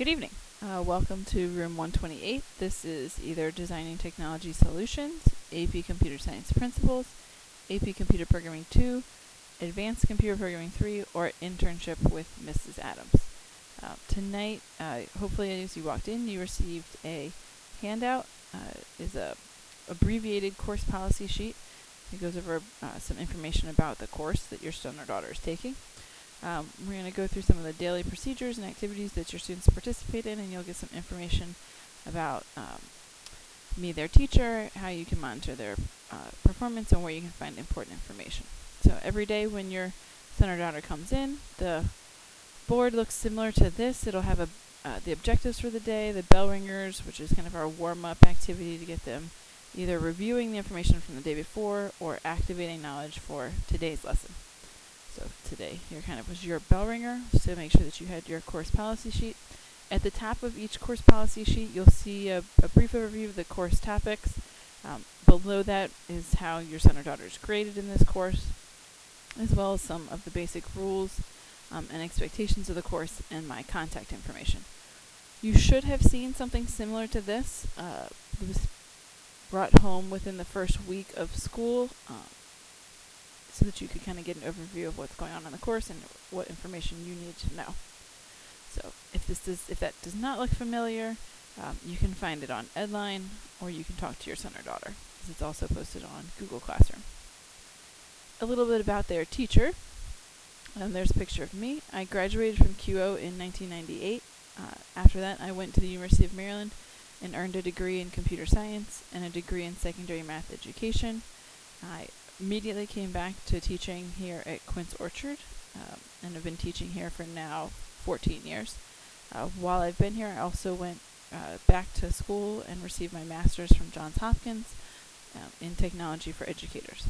Good evening. Welcome to room 128. This is either Designing Technology Solutions, AP Computer Science Principles, AP Computer Programming 2, Advanced Computer Programming 3, or Internship with Mrs. Adams. Tonight, hopefully as you walked in, you received a handout. Is a abbreviated course policy sheet. It goes over some information about the course that your son or daughter is taking. We're going to go through some of the daily procedures and activities that your students participate in, and you'll get some information about me, their teacher, how you can monitor their performance, and where you can find important information. So every day when your son or daughter comes in, the board looks similar to this. It'll have the objectives for the day, the bell ringers, which is kind of our warm-up activity to get them either reviewing the information from the day before or activating knowledge for today's lesson. So today, here kind of was your bell ringer, so make sure that you had your course policy sheet. At the top of each course policy sheet, you'll see a brief overview of the course topics. Below that is how your son or daughter is graded in this course, as well as some of the basic rules and expectations of the course and my contact information. You should have seen something similar to this. It was brought home within the first week of school, so that you could kind of get an overview of what's going on in the course and what information you need to know. So if that does not look familiar, you can find it on Edline, or you can talk to your son or daughter, because it's also posted on Google Classroom. A little bit about their teacher. There's a picture of me. I graduated from QO in 1998. After that, I went to the University of Maryland and earned a degree in computer science and a degree in secondary math education. I immediately came back to teaching here at Quince Orchard, and have been teaching here for now 14 years. While I've been here, I also went back to school and received my master's from Johns Hopkins in technology for educators.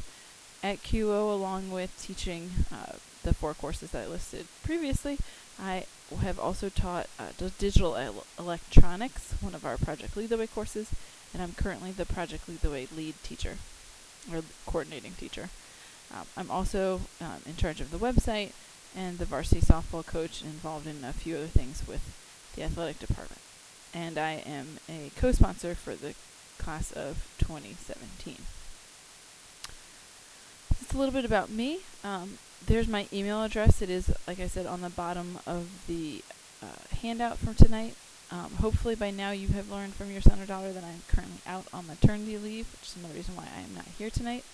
At QO, along with teaching the 4 courses that I listed previously, I have also taught digital electronics, one of our Project Lead the Way courses, and I'm currently the Project Lead the Way lead teacher, or coordinating teacher. I'm also in charge of the website and the varsity softball coach, and involved in a few other things with the athletic department. And I am a co-sponsor for the class of 2017. Just a little bit about me. There's my email address. It is, like I said, on the bottom of the handout from tonight. Hopefully by now you have learned from your son or daughter that I'm currently out on maternity leave, which is another reason why I am not here tonight.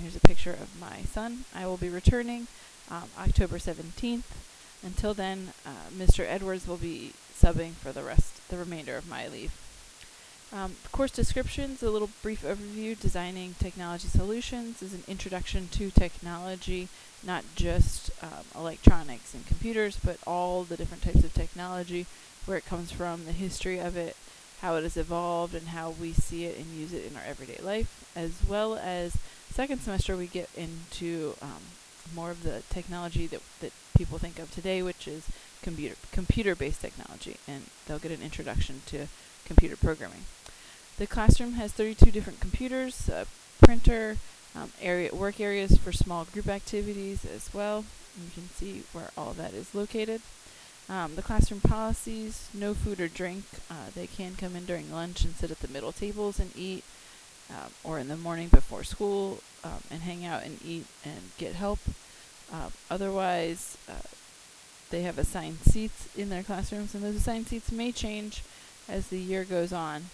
Here's a picture of my son. I will be returning October 17th. Until then, Mr. Edwards will be subbing for the remainder of my leave. Course descriptions, a little brief overview. Designing Technology Solutions is an introduction to technology, not just electronics and computers, but all the different types of technology, where it comes from, the history of it, how it has evolved, and how we see it and use it in our everyday life. As well as second semester, we get into more of the technology that people think of today, which is computer-based technology, and they'll get an introduction to computer programming. The classroom has 32 different computers, a printer, work areas for small group activities as well. You can see where all that is located. The classroom policies: no food or drink. They can come in during lunch and sit at the middle tables and eat, or in the morning before school, and hang out and eat and get help. Otherwise, they have assigned seats in their classrooms, and those assigned seats may change as the year goes on.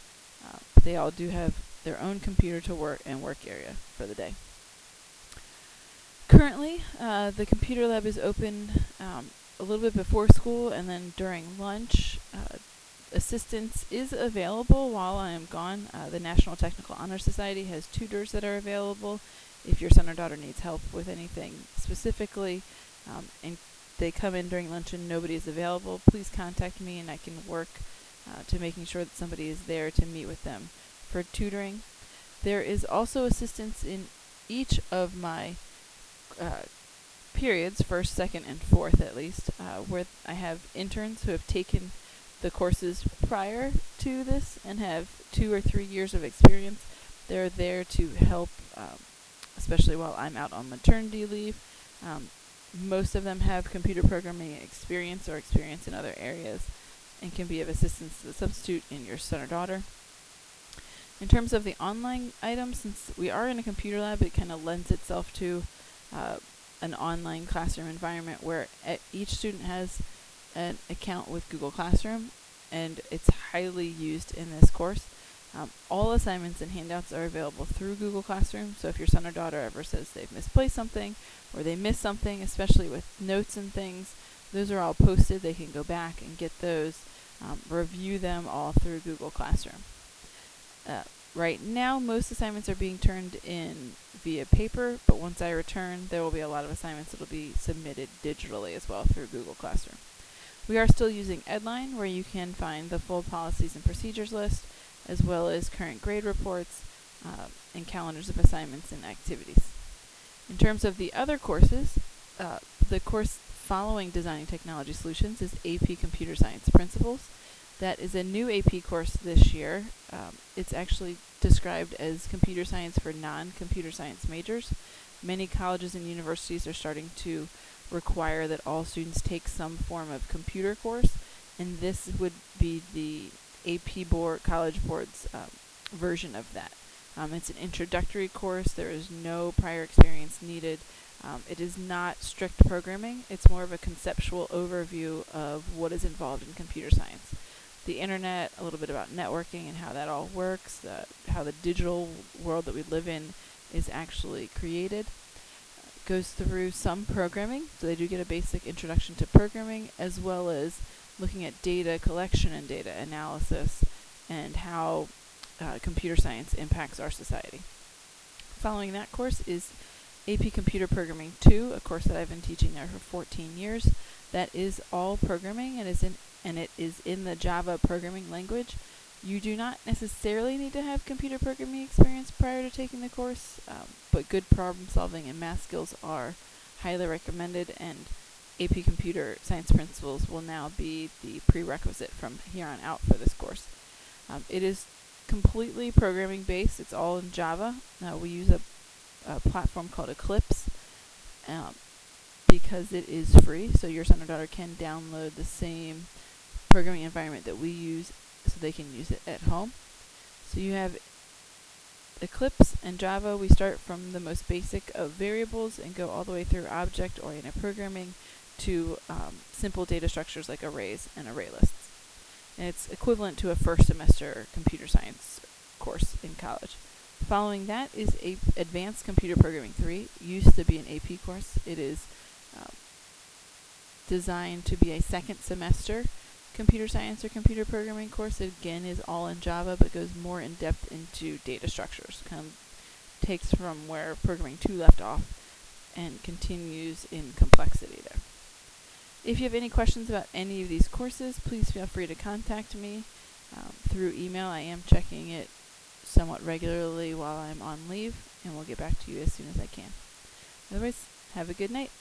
But they all do have their own computer to work area for the day. Currently, the computer lab is open a little bit before school, and then during lunch. Assistance is available while I am gone. The National Technical Honor Society has tutors that are available if your son or daughter needs help with anything specifically, and they come in during lunch and nobody is available. Please contact me, and I can work to making sure that somebody is there to meet with them for tutoring. There is also assistance in each of my periods, first, second, and fourth at least, where I have interns who have taken the courses prior to this and have 2 or 3 years of experience. They're there to help, especially while I'm out on maternity leave. Most of them have computer programming experience or experience in other areas, and can be of assistance to the substitute and your son or daughter. In terms of the online items, since we are in a computer lab, it kind of lends itself to an online classroom environment where each student has an account with Google Classroom, and it's highly used in this course. All assignments and handouts are available through Google Classroom, so if your son or daughter ever says they've misplaced something or they missed something, especially with notes and things, those are all posted. They can go back and get those, review them all through Google Classroom. Right now, most assignments are being turned in via paper, but once I return, there will be a lot of assignments that will be submitted digitally as well through Google Classroom. We are still using Edline, where you can find the full policies and procedures list, as well as current grade reports and calendars of assignments and activities. In terms of the other courses, the course following Designing Technology Solutions is AP Computer Science Principles. That is a new AP course this year. It's actually described as computer science for non-computer science majors. Many colleges and universities are starting to require that all students take some form of computer course, and this would be the AP board, College Board's version of that. It's an introductory course. There is no prior experience needed. It is not strict programming. It's more of a conceptual overview of what is involved in computer science. The internet, a little bit about networking and how that all works, how the digital world that we live in is actually created. Goes through some programming, so they do get a basic introduction to programming, as well as looking at data collection and data analysis and how computer science impacts our society. Following that course is AP Computer Programming 2, a course that I've been teaching there for 14 years. That is all programming and it is in the Java programming language. You do not necessarily need to have computer programming experience prior to taking the course, but good problem solving and math skills are highly recommended, and AP Computer Science Principles will now be the prerequisite from here on out for this course. It is completely programming based. It's all in Java. We use a platform called Eclipse because it is free, so your son or daughter can download the same programming environment that we use so they can use it at home. So you have Eclipse and Java. We start from the most basic of variables and go all the way through object-oriented programming to simple data structures like arrays and array lists. And it's equivalent to a first semester computer science course in college. Following that is Advanced Computer Programming 3. Used to be an AP course. It is designed to be a second semester computer science or computer programming course. It again is all in Java, but goes more in depth into data structures. Kind of takes from where Programming 2 left off and continues in complexity there. If you have any questions about any of these courses, please feel free to contact me through email. I am checking it somewhat regularly while I'm on leave, and we'll get back to you as soon as I can. Otherwise, have a good night.